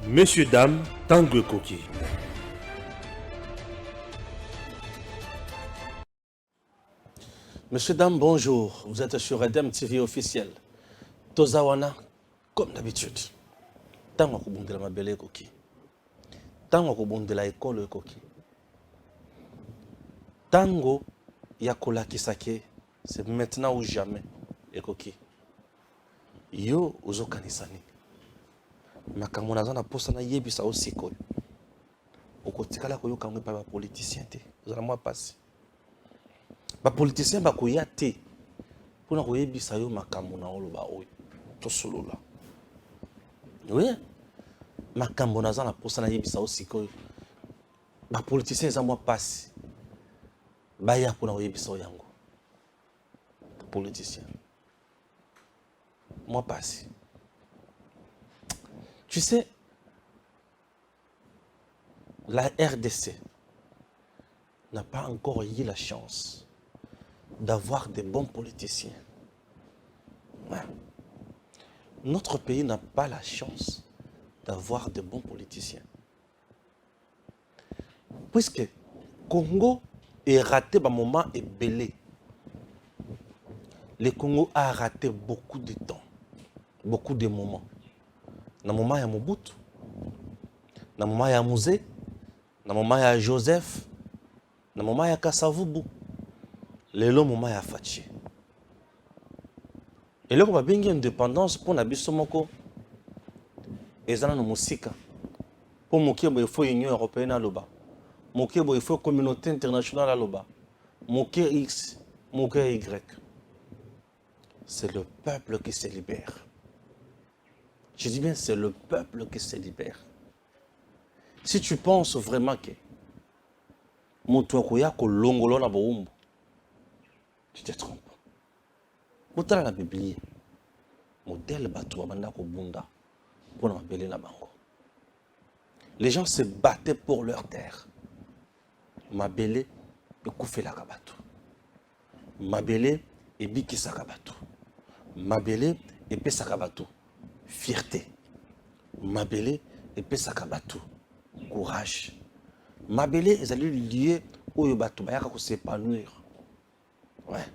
Messieurs, dames, Tango Koki. Messieurs, dames, bonjour. Vous êtes sur Edem TV officiel. Tozawana, comme d'habitude. Tango Kubundela Mabele Koki. Tango Kubundela École Koki. Tango Yakola Kisake, c'est maintenant ou jamais. Ekoki. Yo, Uzo Kanisani. Makamona zana posa na yebisa osiko. Okotikala ko yo kangwe pa ba politicien te. Zana moi passe. Ba politicien ba ko ya te. Pona ko yebisa yo makamona oloba oyo. To solola. Oui. Makamona zana posa na yebisa osiko. Ba politicien za moi passe. Ba ya pona ko yebisa yango. Politicien. Moi passe. Tu sais, la RDC n'a pas encore eu la chance d'avoir des bons politiciens. Ouais. Notre pays n'a pas la chance d'avoir de bons politiciens. Puisque Congo est raté par moment et belé. Le Congo a raté beaucoup de temps, beaucoup de moments. Na moment ya Mobutu, na moment ya Mouzé, na moment ya Joseph, na moment ya Kasavubu, lelo moment ya Fachi. Et là, on va bien indépendance pour na biso moko ezana no musika. Pour mokebo il faut Union européenne à loba. Mokebo il faut communauté internationale à loba. Moké X, moké Y. C'est le peuple qui se libère. Je dis bien, c'est le peuple qui se libère. Si tu penses vraiment que Moutouakoya ko longolo na boumbo, tu te trompes. Moutala la Bible, modèle bateau banda ko bunda pour na mabele na bango. Les gens se battaient pour leur terre. Mabele et koufela kabato. Mabele et bikisa kabato. Mabele et pesa kabato. Fierté. Mabele et Pesakabatou. Courage. Mabele est allé lier au Yobatou, pour s'épanouir. Ouais.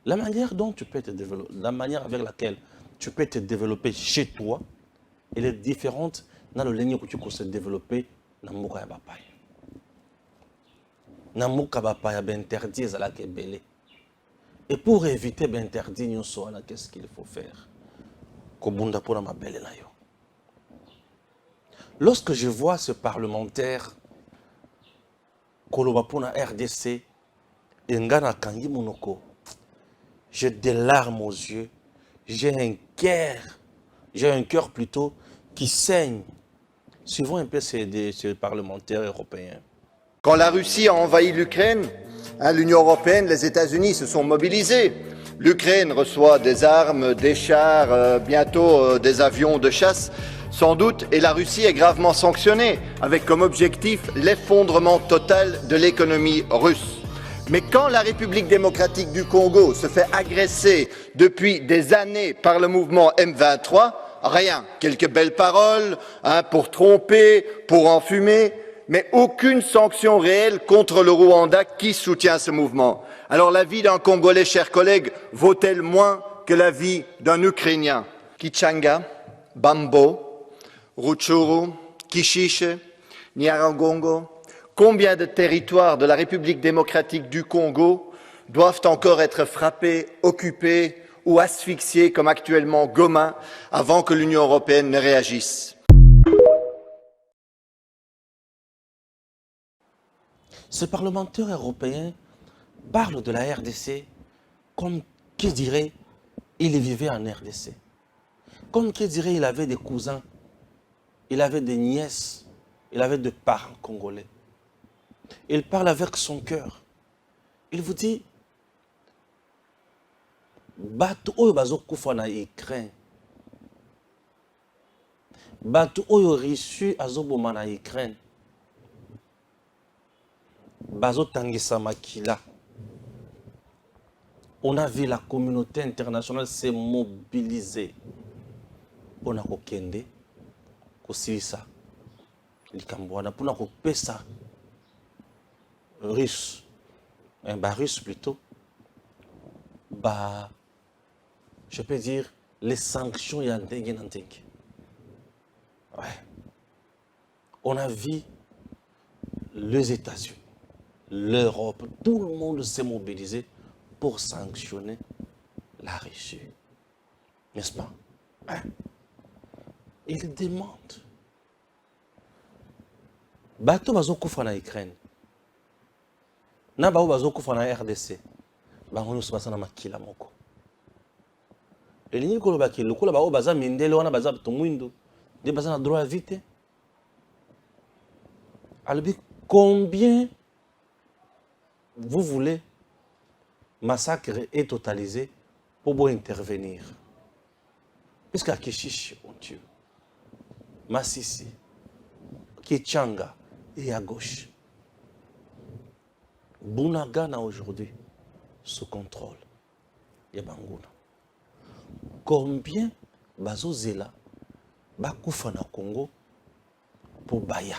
La manière dont tu peux te développer, la manière avec laquelle tu peux te développer chez toi, elle est différente dans le ligne que tu peux se développer dans le Mouka Bapaye. Dans le Mouka Bapaye, il interdit à la belé. Et pour éviter d'interdire, qu'est-ce qu'il faut faire? Lorsque je vois ce parlementaire Kolobapona RDC et Ngana Kangi Monoko, j'ai des larmes aux yeux, j'ai un cœur plutôt qui saigne. Suivons un peu ces parlementaires européens. Quand la Russie a envahi l'Ukraine, l'Union européenne, les États-Unis se sont mobilisés. L'Ukraine reçoit des armes, des chars, bientôt des avions de chasse, sans doute, et la Russie est gravement sanctionnée, avec comme objectif l'effondrement total de l'économie russe. Mais quand la République démocratique du Congo se fait agresser depuis des années par le mouvement M23, rien, quelques belles paroles pour tromper, pour enfumer, mais aucune sanction réelle contre le Rwanda qui soutient ce mouvement. Alors la vie d'un Congolais, chers collègues, vaut-elle moins que la vie d'un Ukrainien? Kichanga, Bambo, Rutshuru, Kishishe, Nyiragongo, combien de territoires de la République démocratique du Congo doivent encore être frappés, occupés ou asphyxiés comme actuellement Goma avant que l'Union européenne ne réagisse? Ce parlementaire européen parle de la RDC comme qui dirait il vivait en RDC. Comme qui dirait il avait des cousins, il avait des nièces, il avait des parents congolais. Il parle avec son cœur. Il vous dit, Batu oyo bazo kufa na Ukraine. Batu oyo reçu azoboma na Ukraine. Bazo tangisa makila. On a vu la communauté internationale se mobiliser. On a kokende, kosilisa likambo wana mpona kopesa russe russe plutôt je peux dire les sanctions ya ndenge na ndenge. Ouais. On a vu les États-Unis, l'Europe, tout le monde s'est mobilisé pour sanctionner la Russie. N'est-ce pas? Ouais. Ils demandent. Bato bazokufa na Ukraine. Na bao bazokufa na RDC. Bango nyonso baza na makila moko. Elingi kolobaki lokola bao baza mindele wana baza to mwindo. Nde baza na droit à vie te. Alors, combien vous voulez massacrer et totaliser pour vous intervenir? Puisqu'à Kishishi, on tue. Massissi, Kichanga et à gauche. Bunagana aujourd'hui, sous contrôle. Yabanguna. Combien bazozela bakufa na Congo pour Baya?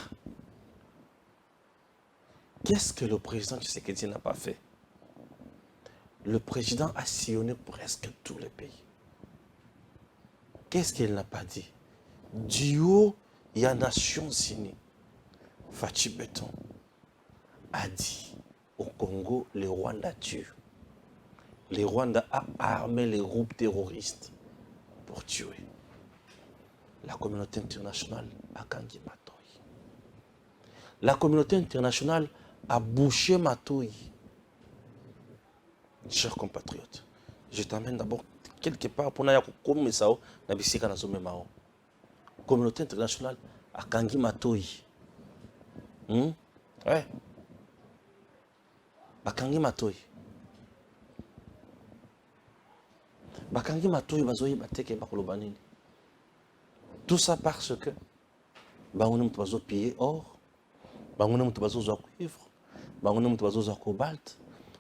Qu'est-ce que le président Tshisekedi n'a pas fait? Le président a sillonné presque tous les pays. Qu'est-ce qu'il n'a pas dit? Du haut, il y a Nations Unies. Fachi Beton a dit au Congo, les Rwandais tuent. Les Rwandais a armé les groupes terroristes pour tuer. La communauté internationale a Kangi Matoyi. La communauté internationale a bouché Matoyi. Chers compatriotes, je t'amène d'abord quelque part pour n'aller comme ça, na bisika na zome mao. Communauté internationale a Kangi Matoyi. Ouais. Bakangi Matoyi. Bakangi Matoyi bazoyi bateke bakoloba nini. Tout ça parce que bango mutu bazo piller or, bango mutu bazo zo cuivre, bango mutu bazo zo cobalt,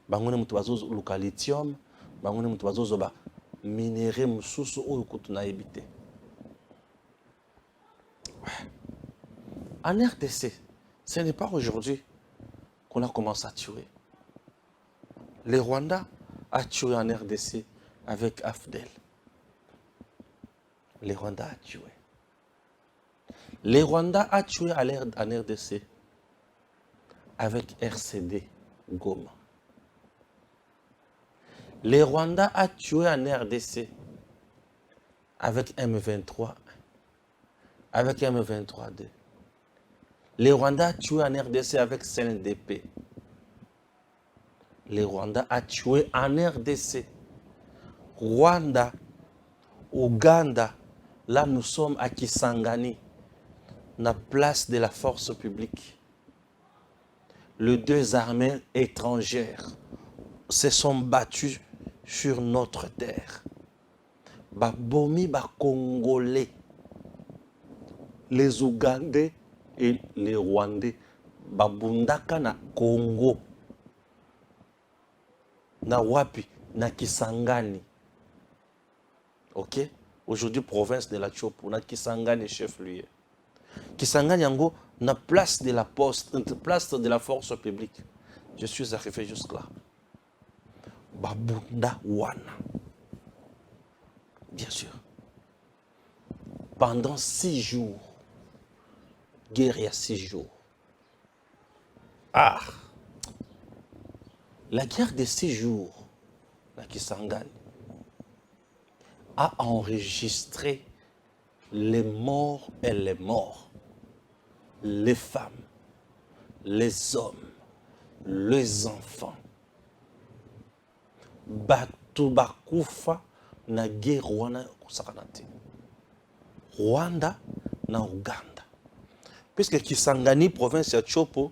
bango mutu bazo luka lithium, bango mutu bazo zo ba minéraux mususu oyo kutuna ebité. En RDC, ce n'est pas aujourd'hui qu'on a commencé à tuer. Les Rwandais a tué en RDC avec AFDEL. Les Rwandais a tué. Les Rwandais a tué en RDC avec RCD Goma. Les Rwandais a tué en RDC avec M23, avec M23-2. Les Rwandais a tué en RDC avec CNDP. Les Rwandais a tué en RDC. Rwanda, Ouganda, là nous sommes à Kisangani, la place de la force publique. Les deux armées étrangères se sont battues sur notre terre. Babomi, ba Congolais, les Ougandais et les Rwandais, babundaka na Congo, na wapi, na Kisangani. Ok? Aujourd'hui, province de la Tchopo, na Kisangani chef-lieu. Kisangani yango, na place de la poste, place de la force publique. Je suis arrivé jusque-là. Babunda wana. Bien sûr. Pendant 6 jours, guerre il y a 6 jours. Ah! La guerre de 6 jours, la Kisangani, a enregistré les morts et les morts, les femmes, les hommes, les enfants. Batu bakufa na guerre wana kusakanate. Rwanda na Ouganda. Puisque Kisangani, province de Tchopo,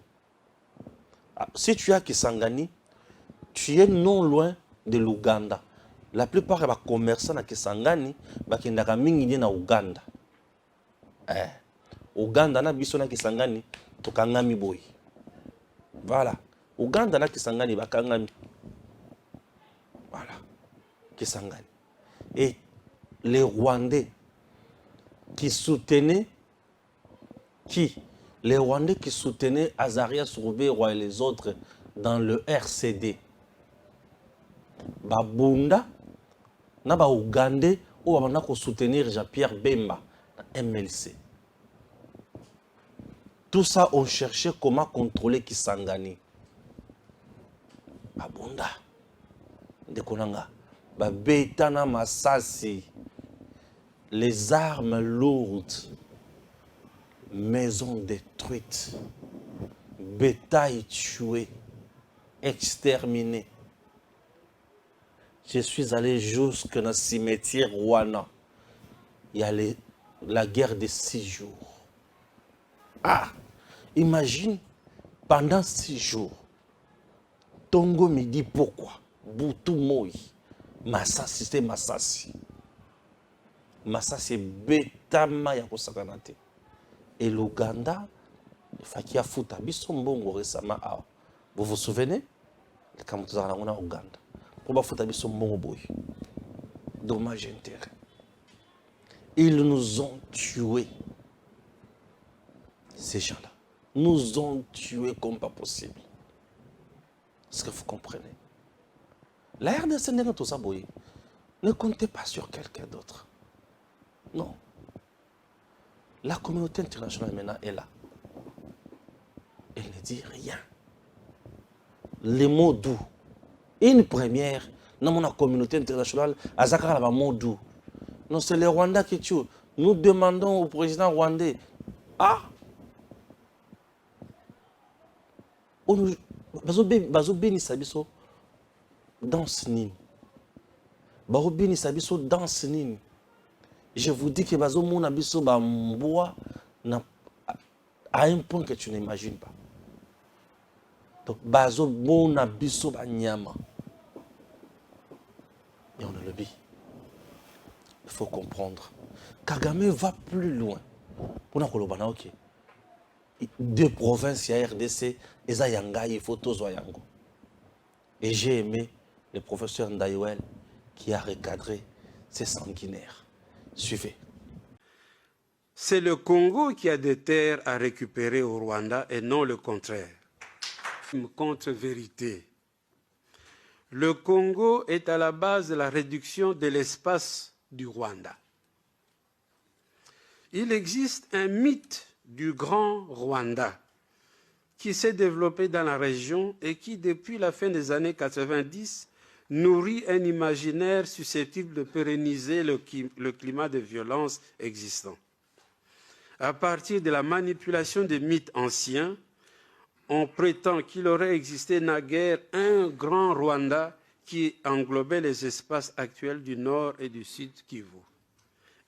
si tu as Kisangani, tu es non loin de l'Ouganda. La plupart des commerçants à Kisangani, ils sont mingi na Ouganda. Ouganda na biso na Kisangani, tokangami boy. Voilà. Ouganda na Kisangani bakangami. Voilà. Kisangani. Et les Rwandais qui soutenaient qui Les Rwandais qui soutenaient Azarias Ruberwa et les autres dans le RCD. Babunda, na ba Ougandais, ou babanda ko soutenir Jean-Pierre Bemba, dans MLC. Tout ça, on cherchait comment contrôler Kisangani. Babunda, Ndekonanga, Babetana Masasi, les armes lourdes, maisons détruites, bétail tué, exterminé. Je suis allé jusque dans le cimetière Rwanda. Il y a la guerre des 6 jours. Ah, imagine, pendant 6 jours, Tongo me dit pourquoi. Boutou Moi, Massassi, c'est Massassi. Massassi, Betama Yakosakanate. Et l'Ouganda, il faut qu'il y ait fouta. Bissombongo récemment. Vous vous souvenez? Quand vous êtes en Ouganda. Pour fouta Bissombongo boy. Dommage intérêt. Ils nous ont tués. Ces gens-là. Nous ont tués comme pas possible. Est-ce que vous comprenez? La RDC n'est pas tout ça, boy. Ne comptez pas sur quelqu'un d'autre. Non. La communauté internationale maintenant est là. Elle ne dit rien. Les mots doux. Une première, dans la communauté internationale, à Zakara, les mots doux. Non, c'est les Rwandais qui tuent. Nous demandons au président rwandais. Ah! Bazo Beni Sabiso dans Snin. Bazo Beni Sabiso dans Snin. Je vous dis que Bazo Mouna Biso Bamboa à un point que tu n'imagines pas. Donc Bazo Mouna Biso Banyama. Et on le dit. Il faut comprendre. Kagame va plus loin. Pour nous, ok. 2 provinces, il y a RDC, et Zayanga, il faut tous Yango. Et j'ai aimé le professeur Ndaïwel qui a recadré ces sanguinaires. Suivez. C'est le Congo qui a des terres à récupérer au Rwanda et non le contraire. Une contre-vérité. Le Congo est à la base de la réduction de l'espace du Rwanda. Il existe un mythe du Grand Rwanda qui s'est développé dans la région et qui, depuis la fin des années 90, nourrit un imaginaire susceptible de pérenniser le climat de violence existant. À partir de la manipulation des mythes anciens, on prétend qu'il aurait existé naguère un grand Rwanda qui englobait les espaces actuels du nord et du sud Kivu,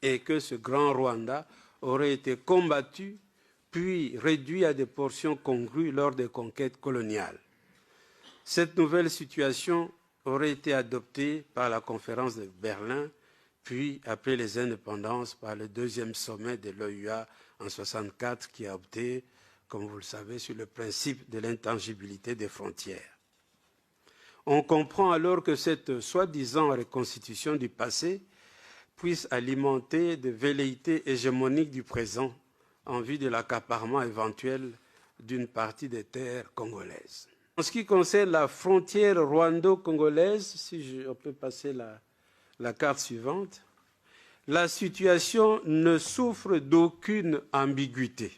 et que ce grand Rwanda aurait été combattu puis réduit à des portions congrues lors des conquêtes coloniales. Cette nouvelle situation aurait été adoptée par la conférence de Berlin, puis après les indépendances par le 2e sommet de l'OUA en 1964 qui a opté, comme vous le savez, sur le principe de l'intangibilité des frontières. On comprend alors que cette soi-disant reconstitution du passé puisse alimenter des velléités hégémoniques du présent en vue de l'accaparement éventuel d'une partie des terres congolaises. En ce qui concerne la frontière rwando-congolaise, si on peut passer la carte suivante, la situation ne souffre d'aucune ambiguïté.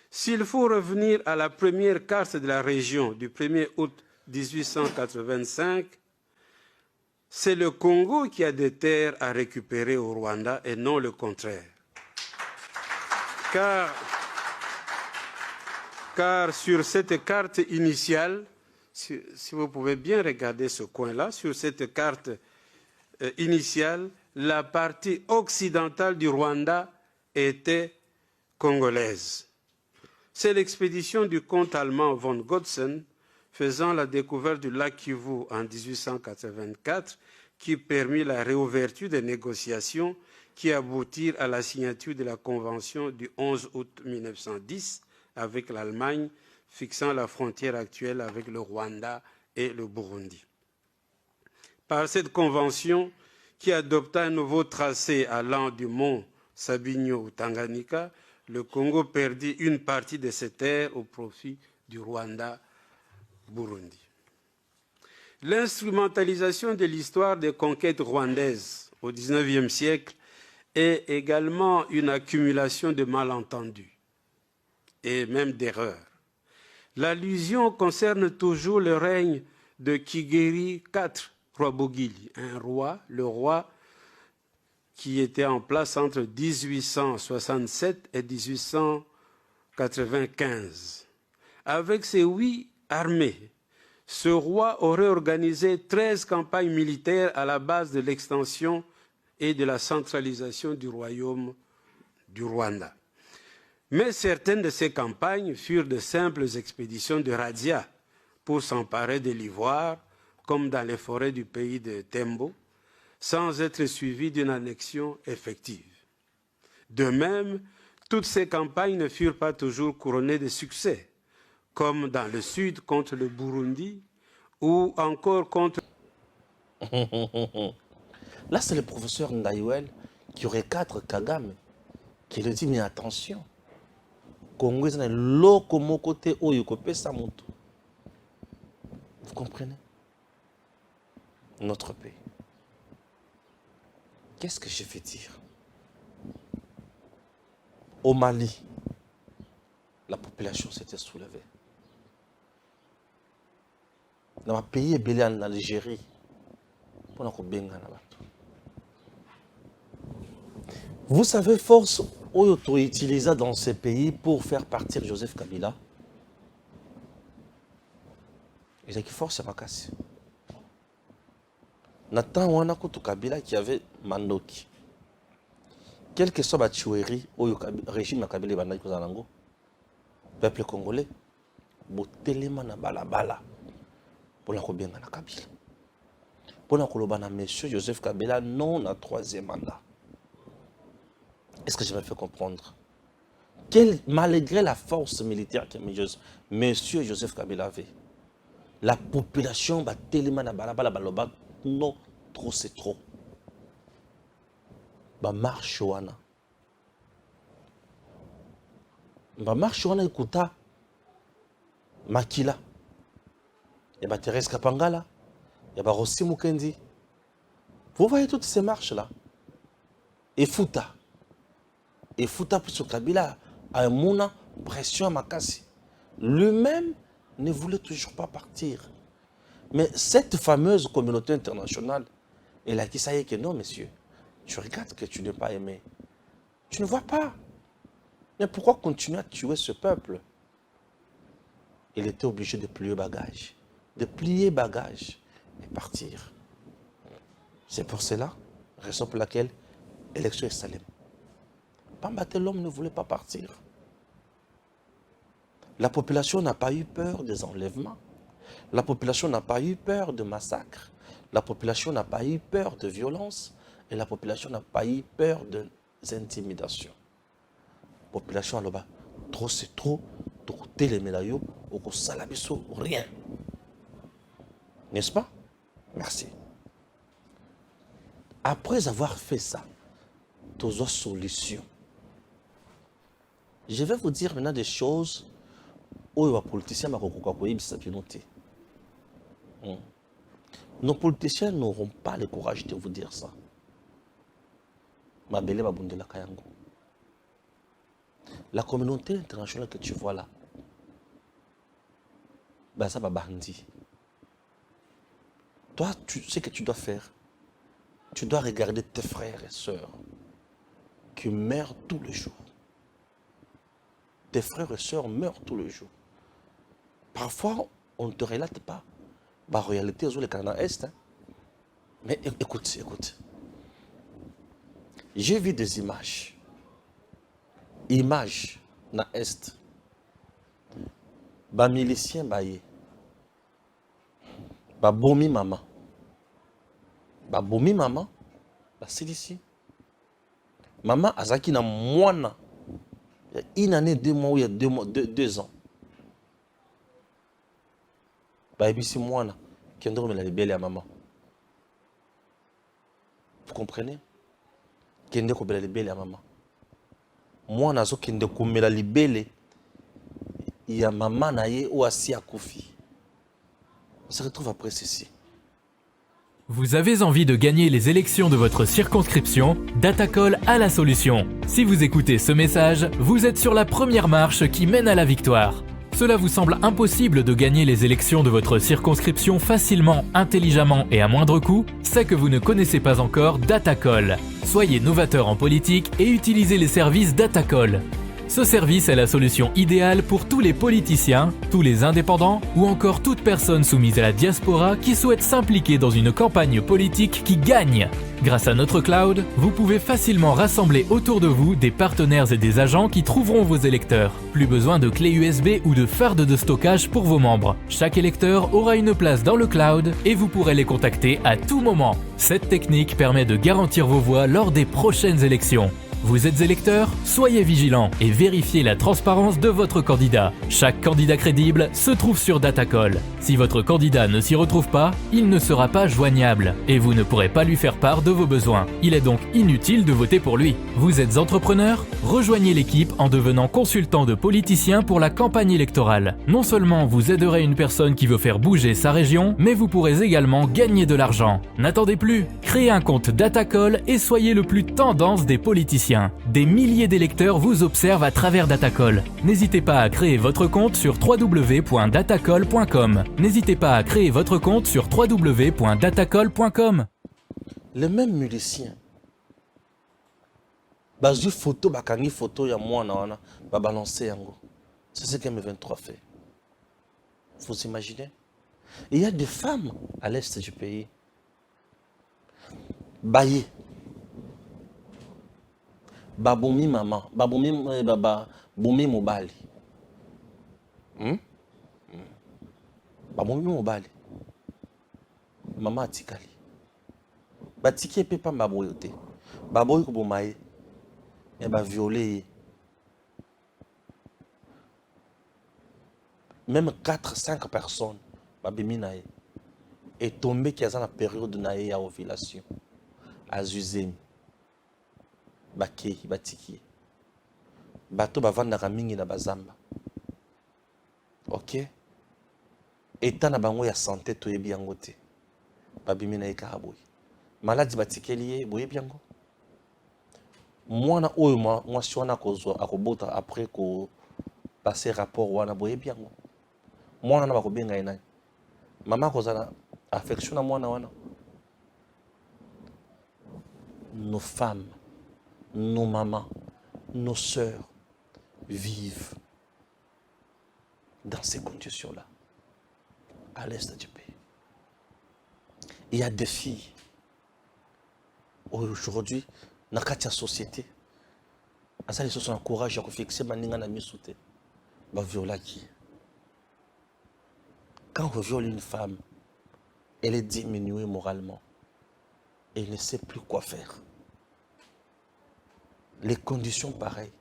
S'il faut revenir à la première carte de la région du 1er août 1885, c'est le Congo qui a des terres à récupérer au Rwanda et non le contraire. Car sur cette carte initiale, si vous pouvez bien regarder ce coin-là, sur cette carte initiale, la partie occidentale du Rwanda était congolaise. C'est l'expédition du comte allemand von Godsen faisant la découverte du lac Kivu en 1884 qui permit la réouverture des négociations qui aboutirent à la signature de la Convention du 11 août 1910 avec l'Allemagne, fixant la frontière actuelle avec le Rwanda et le Burundi. Par cette convention, qui adopta un nouveau tracé allant du mont Sabinyo au Tanganyika, le Congo perdit une partie de ses terres au profit du Rwanda-Burundi. L'instrumentalisation de l'histoire des conquêtes rwandaises au XIXe siècle est également une accumulation de malentendus et même d'erreurs. L'allusion concerne toujours le règne de Kigeri IV Rwabugili, un roi, le roi qui était en place entre 1867 et 1895. Avec ses 8 armées, ce roi aurait organisé 13 campagnes militaires à la base de l'extension et de la centralisation du royaume du Rwanda. Mais certaines de ces campagnes furent de simples expéditions de razzia pour s'emparer de l'ivoire, comme dans les forêts du pays de Tembo, sans être suivies d'une annexion effective. De même, toutes ces campagnes ne furent pas toujours couronnées de succès, comme dans le sud contre le Burundi ou encore contre... Là, c'est le professeur Ndaïwel qui aurait 4 Kagame, qui le dit, mais attention, Congo est un locomocoté oyukope samoto. Vous comprenez? Notre pays. Qu'est-ce que je veux dire? Au Mali, la population s'était soulevée. Dans un pays belé en Algérie, vous savez, force auto-utilisée dans ces pays pour faire partir Joseph Kabila. Il a qui force à Makassi. Nathan wana kutu Kabila qui avait Mandoki. Quelle que soit la tuerie au régime Kabila bandai kozanango, peuple congolais, botelema na balabala pour la kobenga na Kabila. Pour la kolobana monsieur Joseph Kabila non à 3e mandat. Est-ce que je me fais comprendre? Malgré la force militaire que monsieur Joseph Kabila avait, la population va tellement na balabala baloba non, trop c'est trop. Ba marche wana. Ba marche wana ikuta Makila. Il y a Thérèse Kapangala, il y a Rossi Mukendi. Vous voyez toutes ces marches là. Et Fouta pour Kabila a une pression à Makassi. Lui-même ne voulait toujours pas partir. Mais cette fameuse communauté internationale, elle a dit ça y est que non, monsieur, tu regardes que tu n'es pas aimé. Tu ne vois pas. Mais pourquoi continuer à tuer ce peuple? Il était obligé de plier bagage. De plier bagage et partir. C'est pour cela, raison pour laquelle l'élection est Salem. Pambate, l'homme ne voulait pas partir. La population n'a pas eu peur des enlèvements. La population n'a pas eu peur de massacres. La population n'a pas eu peur de violence. Et la population n'a pas eu peur des intimidations. La population a là-bas, trop c'est trop, trop télémélayo, au salabiso, rien. N'est-ce pas? Merci. Après avoir fait ça, tous solutions. Je vais vous dire maintenant des choses où les politiciens nos politiciens n'auront pas le courage de vous dire ça. La communauté internationale que tu vois là, ça va bandi. Toi, tu sais ce que tu dois faire. Tu dois regarder tes frères et sœurs qui meurent tous les jours. Tes frères et sœurs meurent tous les jours. Parfois, on ne te relate pas. En réalité, les Canada Est. Hein. Mais écoute. J'ai vu des images. Images dans l'Est. Les miliciens, ils bomi maman. Bomi maman, c'est ici. Maman, Azaki na moine. Il y a une année, 2 mois, il y a 2 ans. Ici, moine, qui a dormi la libelle à maman. Vous comprenez? Qui a dormi la libelle à maman. Moi, nazo kende kumela libele. Il y a maman naye ou assis à Kofi. On se retrouve après ceci. Vous avez envie de gagner les élections de votre circonscription? Datacall a la solution. Si vous écoutez ce message, vous êtes sur la première marche qui mène à la victoire. Cela vous semble impossible de gagner les élections de votre circonscription facilement, intelligemment et à moindre coût? C'est que vous ne connaissez pas encore Datacall. Soyez novateur en politique et utilisez les services Datacall. Ce service est la solution idéale pour tous les politiciens, tous les indépendants ou encore toute personne soumise à la diaspora qui souhaite s'impliquer dans une campagne politique qui gagne. Grâce à notre cloud, vous pouvez facilement rassembler autour de vous des partenaires et des agents qui trouveront vos électeurs. Plus besoin de clés USB ou de fardes de stockage pour vos membres. Chaque électeur aura une place dans le cloud et vous pourrez les contacter à tout moment. Cette technique permet de garantir vos voix lors des prochaines élections. Vous êtes électeur? Soyez vigilant et vérifiez la transparence de votre candidat. Chaque candidat crédible se trouve sur Datacall. Si votre candidat ne s'y retrouve pas, il ne sera pas joignable et vous ne pourrez pas lui faire part de vos besoins. Il est donc inutile de voter pour lui. Vous êtes entrepreneur? Rejoignez l'équipe en devenant consultant de politiciens pour la campagne électorale. Non seulement vous aiderez une personne qui veut faire bouger sa région, mais vous pourrez également gagner de l'argent. N'attendez plus, créez un compte Datacall et soyez le plus tendance des politiciens. Des milliers d'électeurs vous observent à travers Datacall. N'hésitez pas à créer votre compte sur www.datacall.com. N'hésitez pas à créer votre compte sur www.datacall.com. Les mêmes musiciens. Bazu photo, bakangi photo ya mwana wana, ba balancer yango. C'est ce qu'M23 fait. Vous imaginez? Il y a des femmes à l'est du pays. Baye. Baboumi maman, baboumi mobali. Baboumi mobali. Maman atikali. Batiki pe pa baboyote. Baboyi ko bomaye. Et ba violer. Même 4-5 personnes babimi nae. Et tombé qui a dans la période nae ya ovulation. Azuzemi. Bakei batiki bato bavandaka mingi na bazamba. Ok, eta na bango ya santé toyebi yango te, babimi na ekaka boye maladi batikeli ye boyebi yango. Mwana oyo mwasi wana akozwa akobota après ko passer rapport wana boyebi yango. Mwana na bakobenga ye nani? Mama akozala affection na mwana wana. Nos femmes, nos mamans, nos sœurs vivent dans ces conditions-là, à l'est du pays. Il y a des filles, aujourd'hui, dans la société, ils sont en courage à fixer maninga na misute, ba viola qui. Quand on viole une femme, elle est diminuée moralement. Elle ne sait plus quoi faire. Les conditions pareilles.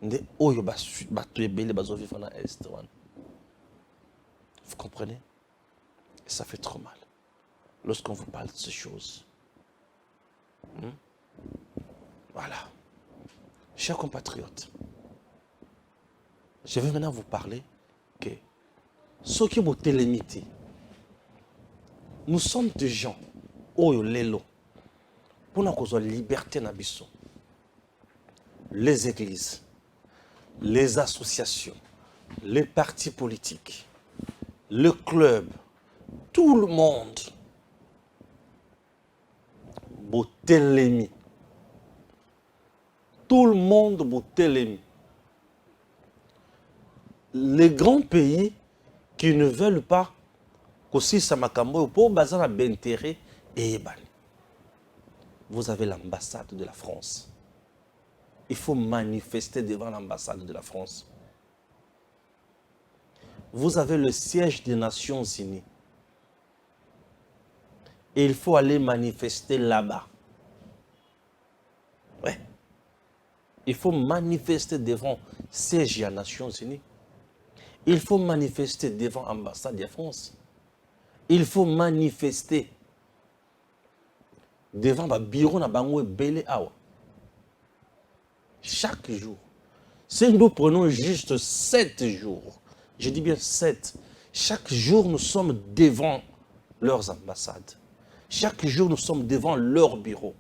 Vous comprenez? Et ça fait trop mal lorsqu'on vous parle de ces choses. Voilà. Chers compatriotes, je vais maintenant vous parler que ceux qui ont télémité, nous sommes des gens, oh lelo, pour nous liberté nabiso. Les églises, les associations, les partis politiques, le club, tout le monde, botelemi. Tout le monde botelemi. Les grands pays qui ne veulent pas qu'aussi Samakambo pour bazar d'intérêt et vous avez l'ambassade de la France. Il faut manifester devant l'ambassade de la France. Vous avez le siège des Nations Unies. Et il faut aller manifester là-bas. Ouais. Il faut manifester devant le siège des Nations Unies. Il faut manifester devant l'ambassade de France. Il faut manifester devant le bureau de Bango Bele Awa. Chaque jour. Si nous prenons juste 7 jours, je dis bien 7, chaque jour nous sommes devant leurs ambassades. Chaque jour nous sommes devant leur bureau.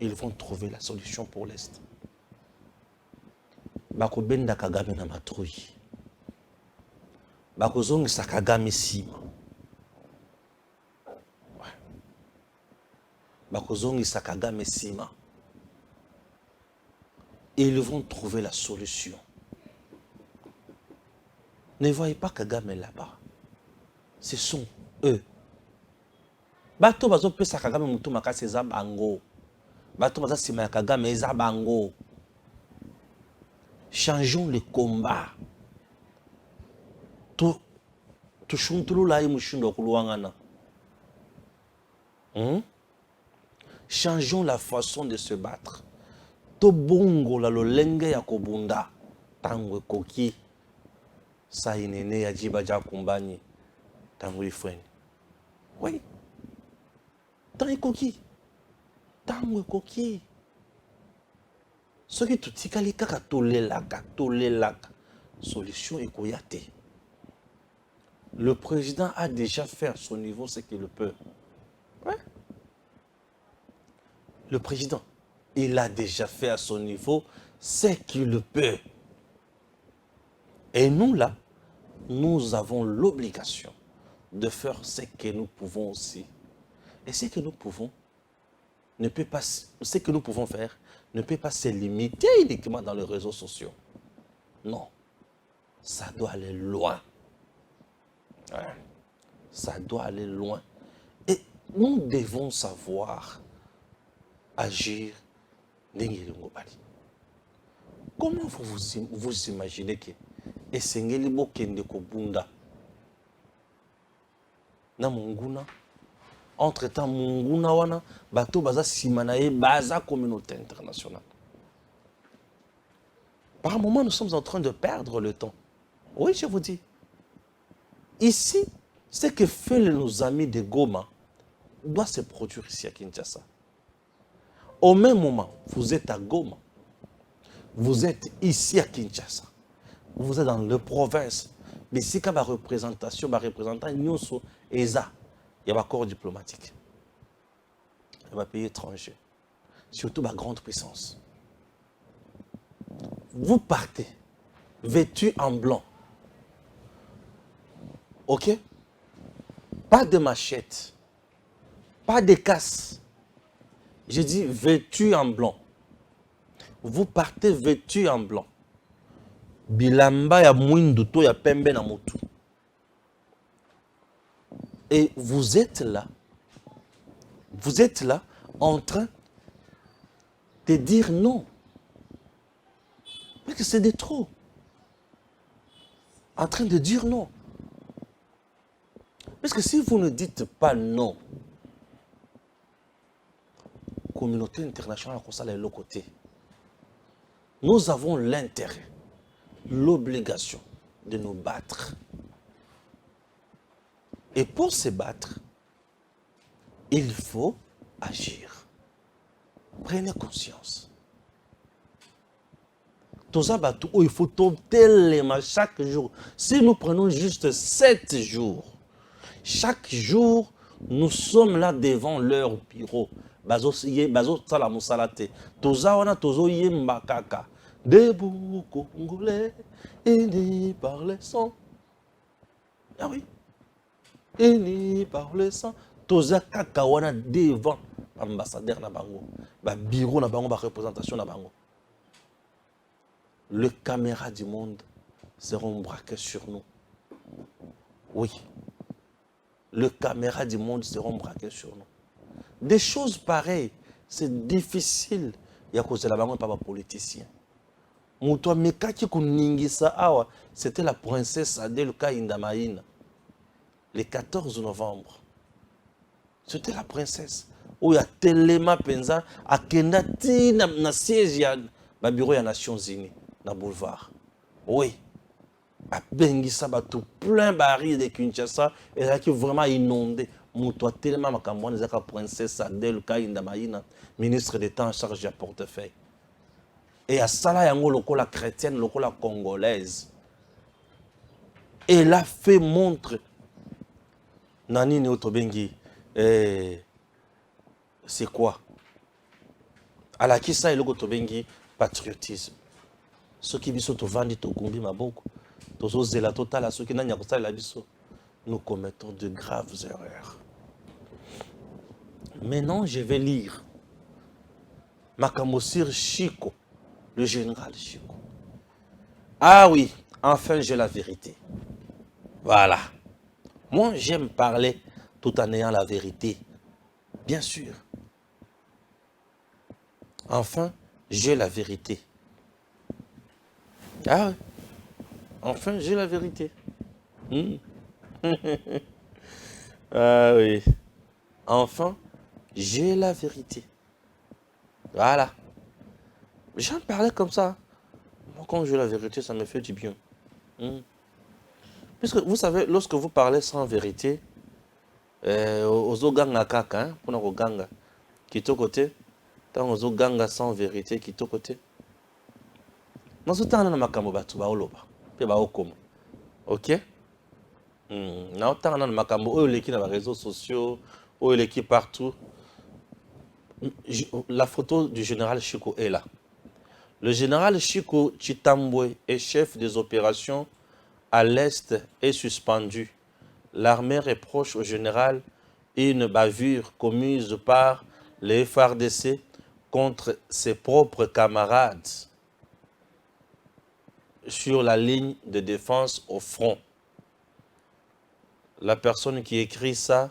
Ils vont trouver la solution pour l'Est. Bako benda Kagame na matrouille. Bako zongisa Kagame sima. Bako zongisa Kagame sima. Et ils vont trouver la solution. Ne voyez pas Kagame là-bas. Ce sont eux. Bato bazo pesa Kagame mutu makasi eza bango. Bato baza sima ya Kagame eza bango. Changeons le combat. Tushuntulo la imushindo kuluangana. Changeons la façon de se battre. Tobongo la lolenge ya kobunda. Tangwe koki. Sa inene ya jibaja kumbani. Tangwe ifweni. Oui. Tangwe koki. Tangwe koki. Ce qui tout tikali kaka tolelaka. Solution ekoyate. Le président a déjà fait à son niveau ce qu'il peut. Ouais. Le président, il a déjà fait à son niveau ce qu'il peut. Et nous, là, nous avons l'obligation de faire ce que nous pouvons aussi. Et ce que nous pouvons ne peut pas, ce que nous pouvons faire ne peut pas se limiter uniquement dans les réseaux sociaux. Non, ça doit aller loin. Ouais. Ça doit aller loin. Et nous devons savoir agir. Comment vous imaginez que esengeli bokende kobunda na munguna entre-temps munguna wana bato baza simanaye baza communauté internationale. Par un moment, nous sommes en train de perdre le temps. Oui, je vous dis. Ici, ce que font nos amis de Goma doit se produire ici à Kinshasa. Au même moment, vous êtes à Goma. Vous êtes ici à Kinshasa. Vous êtes dans le province. Mais si il y a une représentation, un représentant, il y a un corps diplomatique. Il y a un pays étranger. Surtout la grande puissance. Vous partez, vêtus en blanc. Ok? Pas de machette. Pas de casse. Je dis vêtus en blanc. Vous partez vêtus en blanc. Bilamba ya mwindu to ya pembe na motu. Et vous êtes là en train de dire non. Parce que c'est de trop. En train de dire non. Parce que si vous ne dites pas non, communauté internationale comme ça de l'autre côté, nous avons l'intérêt, l'obligation de nous battre. Et pour se battre, il faut agir. Prenez conscience. Tout ça, il faut tellement chaque jour. Si nous prenons juste 7 jours, chaque jour, nous sommes là devant leur bureau. Bazo sala musalate. Toza wana tozo yemba kaka. Debout congolais, unis par le sang. Ah oui. Unis par le sang. Toza kaka wana devant ambassadeur na bango. Ba bureau na bango, ba représentation na bango. Les caméras du monde seront braquées sur nous. Oui. Les caméras du monde seront braquées sur nous. Des choses pareilles, c'est difficile. Il y a cause de la banque par les politiciens. Moutoua Mekaki Kuningisa Awa, c'était la princesse Adel Kaindamaïna. Le 14 novembre. C'était la princesse. Où il y a Telema Penza, à Kendati, na siège, na bureau des Nations Unies, na boulevard. Oui. À Bengisa, tout plein baril de Kinshasa, et là qui est vraiment inondé. Moutoua Telema Makambouane, la princesse Adel Kaindamaïna, ministre d'État en charge du portefeuille. Et à Sala Yango, lokola chrétienne, lokola congolaise. Et elle a fait montre. Nani ni Otobengi. C'est quoi? À la qui ça est le Otobengi patriotisme. Ceux qui sont au Vandi, au Gombi, Maboko, aux Zela Total, ceux qui n'ont pas la biso, nous commettons de graves erreurs. Maintenant, je vais lire Makamosir Chiko, le général Chiko. Ah oui, enfin j'ai la vérité. Voilà. Moi, j'aime parler tout en ayant la vérité. Bien sûr. Enfin, j'ai la vérité. Ah oui. Enfin, j'ai la vérité. Ah oui. Enfin, j'ai la vérité. Voilà. J'en parlais comme ça. Moi, quand j'ai la vérité, ça me fait du bien. Puisque vous savez, lorsque vous parlez sans vérité, aux oganga kaka, pour nos ganga, qui est au côté, tant aux oganga sans vérité, qui est au côté. Dans ce temps, on a makambo batu ba oloba, pe ba okoma. Ok? Dans ce temps, on a makambo eux les qui dans les réseaux sociaux, eux les qui partout. La photo du général Chiko est là. Le général Chiko Chitambwe est chef des opérations à l'Est est suspendu. L'armée reproche au général une bavure commise par les FARDC contre ses propres camarades sur la ligne de défense au front. La personne qui écrit ça,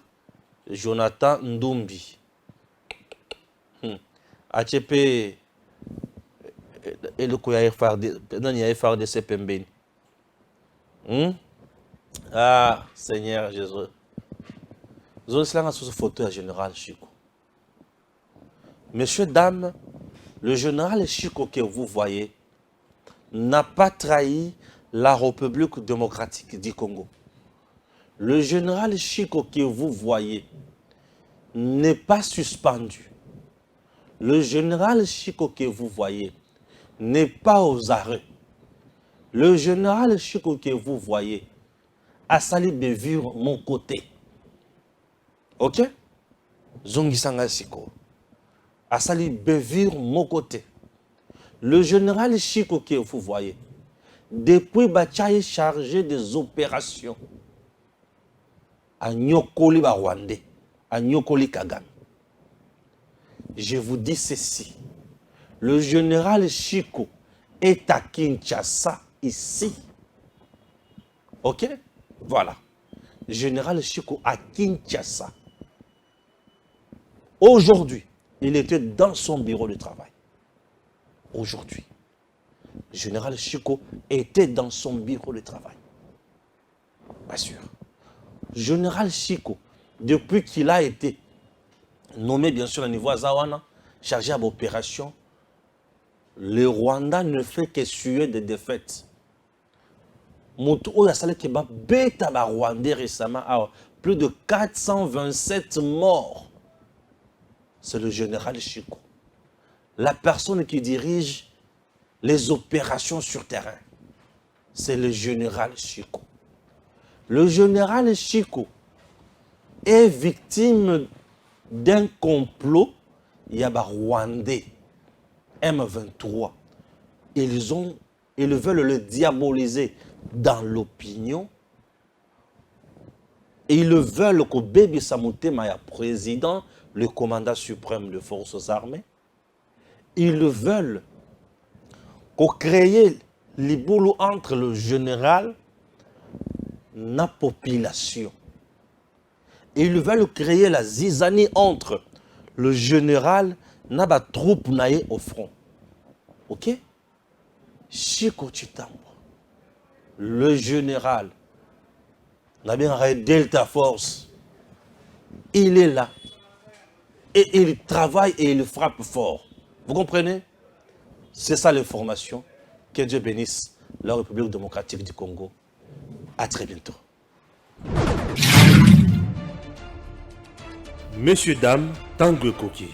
Jonathan Ndumbi. ATP et le FARDC Pembeni. Ah, Seigneur Jésus. Vous avez cela sur ce photo du général Chiko. Messieurs, dames, le général Chiko que vous voyez n'a pas trahi la République démocratique du Congo. Le général Chiko que vous voyez n'est pas suspendu. Le général Chiko que vous voyez n'est pas aux arrêts. Le général Chiko que vous voyez a sali bevure mon côté. Ok? Zongisanga Chiko. A sali bevure mon côté. Le général Chiko que vous voyez, depuis Bachaye chargé des opérations à Nyokoli Rwandais, à Nyokoli Kagame. Je vous dis ceci. Le général Chiko est à Kinshasa, ici. Ok? Voilà. Le général Chiko à Kinshasa. Aujourd'hui, il était dans son bureau de travail. Aujourd'hui, le général Chiko était dans son bureau de travail. Bien sûr. Le général Chiko, depuis qu'il a été nommé bien sûr au niveau Azawana, chargé à l'opération, le Rwanda ne fait que suer des défaites. Moto a salé keba beta ba Rwandais récemment, plus de 427 morts. C'est le général Chiko. La personne qui dirige les opérations sur terrain, c'est le général Chiko. Le général Chiko est victime d'un complot. Il y a des Rwandais, M23. Ils veulent le diaboliser dans l'opinion. Et ils veulent que Bébi Samouté Maya, président, le commandant suprême des forces armées, ils veulent qu'on crée les boulots entre le général et la population. Ils veulent créer la zizanie entre le général et la troupe au front. Ok? Chiko Chitambwe, le général, n'a bien Delta Force, il est là. Et il travaille et il frappe fort. Vous comprenez? C'est ça l'information. Que Dieu bénisse la République démocratique du Congo. À très bientôt. Messieurs, dames, Tanguy Koki.